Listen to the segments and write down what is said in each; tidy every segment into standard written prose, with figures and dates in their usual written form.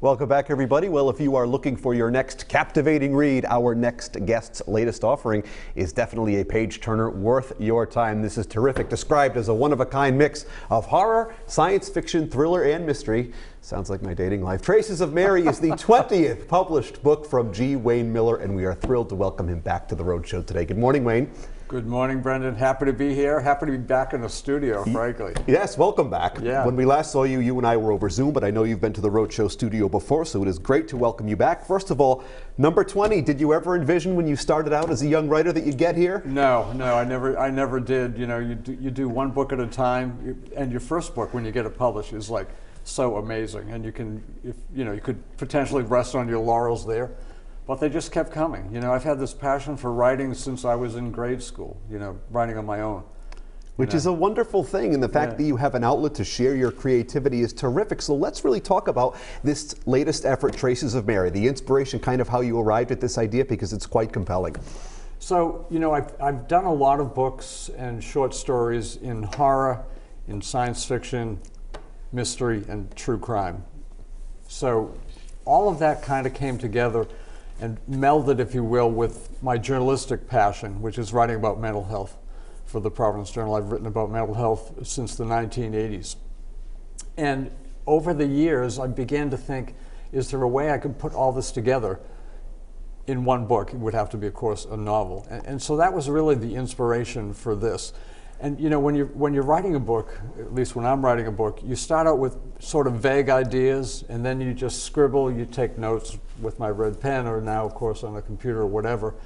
Welcome back, everybody. Well, if you are looking for your next captivating read, our next guest's latest offering is definitely a page-turner worth your time. This is terrific, described as a one-of-a-kind mix of horror, science fiction, thriller, and mystery. Sounds like my dating life. Traces of Mary is the 20th published book from G. Wayne Miller, and we are thrilled to welcome him back to the Roadshow today. Good morning, Wayne. Good morning, Brendan. Happy to be here. Happy to be back in the studio, frankly. Yes, welcome back. Yeah. When we last saw you, you and I were over Zoom, but I know you've been to the Roadshow studio before, so it is great to welcome you back. First of all, number 20, did you ever envision when you started out as a young writer that you'd get here? No, I never did. You know, you do one book at a time, and your first book, when you get it published, is like so amazing, and you could potentially rest on your laurels there. But they just kept coming. You know, I've had this passion for writing since I was in grade school, you know, writing on my own. Which is a wonderful thing, and the fact that you have an outlet to share your creativity is terrific. So let's really talk about this latest effort, Traces of Mary, the inspiration, kind of how you arrived at this idea, because it's quite compelling. So, you know, I've done a lot of books and short stories in horror, in science fiction, mystery, and true crime. So all of that kind of came together and melded, if you will, with my journalistic passion, which is writing about mental health for the Providence Journal. I've written about mental health since the 1980s. And over the years, I began to think, is there a way I could put all this together in one book? It would have to be, of course, a novel. And so that was really the inspiration for this. And you know, when you're writing a book, at least when I'm writing a book, you start out with sort of vague ideas, and then you just scribble, you take notes with my red pen, or now, of course, on a computer or whatever,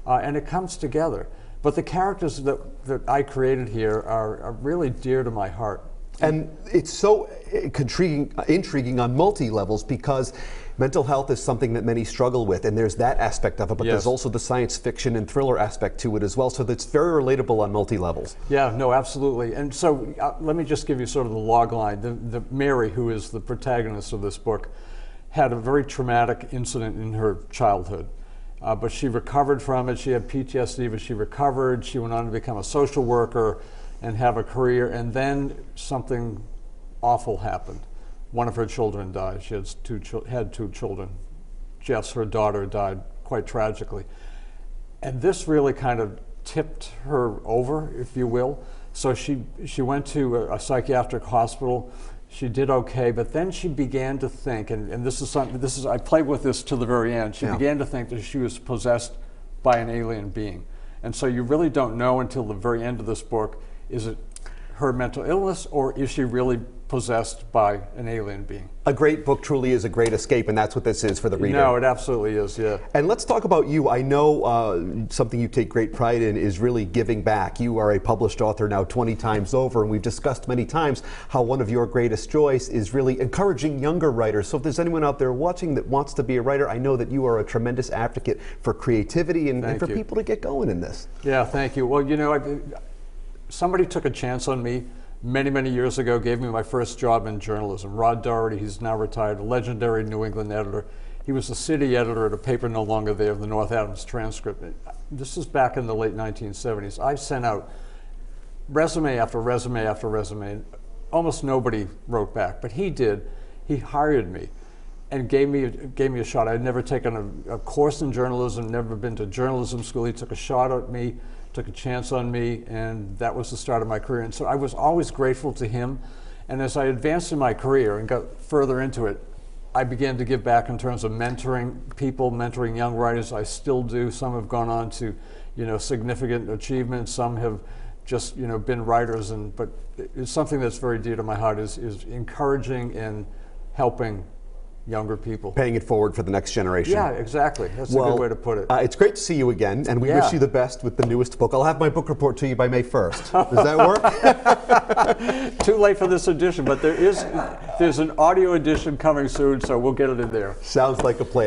and it comes together. But the characters that I created here are really dear to my heart. And it's so intriguing on multi-levels, because mental health is something that many struggle with, and there's that aspect of it, but there's also the science fiction and thriller aspect to it as well, so that's very relatable on multi-levels. Yeah, no, absolutely. And so let me just give you sort of the log line. The Mary, who is the protagonist of this book, had a very traumatic incident in her childhood. But she recovered from it. She had PTSD, but she recovered. She went on to become a social worker and have a career, and then something awful happened. One of her children died. She had two children. Jess, her daughter, died quite tragically. And this really kind of tipped her over, if you will. So she went to a psychiatric hospital. She did okay, but then she began to think, and this is something, I played with this to the very end. She began to think that she was possessed by an alien being. And so you really don't know until the very end of this book, is it her mental illness, or is she really possessed by an alien being? A great book truly is a great escape, and that's what this is for the reader. No, it absolutely is, yeah. And let's talk about you. I know something you take great pride in is really giving back. You are a published author now 20 times over, and we've discussed many times how one of your greatest joys is really encouraging younger writers. So if there's anyone out there watching that wants to be a writer, I know that you are a tremendous advocate for creativity and for people to get going in this. Yeah, thank you. Well, you know, somebody took a chance on me many years ago, gave me my first job in journalism. Rod Doherty, he's now retired, a legendary New England editor. He was the city editor at a paper no longer there, the North Adams Transcript. This is back in the late 1970s. I sent out resume after resume after resume. Almost nobody wrote back, but he did. He hired me and gave me a shot. I'd never taken a course in journalism, never been to journalism school. He took a shot at me, took a chance on me, and that was the start of my career. And so I was always grateful to him. And as I advanced in my career and got further into it, I began to give back in terms of mentoring people, mentoring young writers. I still do. Some have gone on to, you know, significant achievements. Some have just, you know, been writers. But it's something that's very dear to my heart is encouraging and helping younger people. Paying it forward for the next generation. Yeah, exactly. That's a good way to put it. It's great to see you again, and we wish you the best with the newest book. I'll have my book report to you by May 1st. Does that work? Too late for this edition, but there's an audio edition coming soon, so we'll get it in there. Sounds like a plan.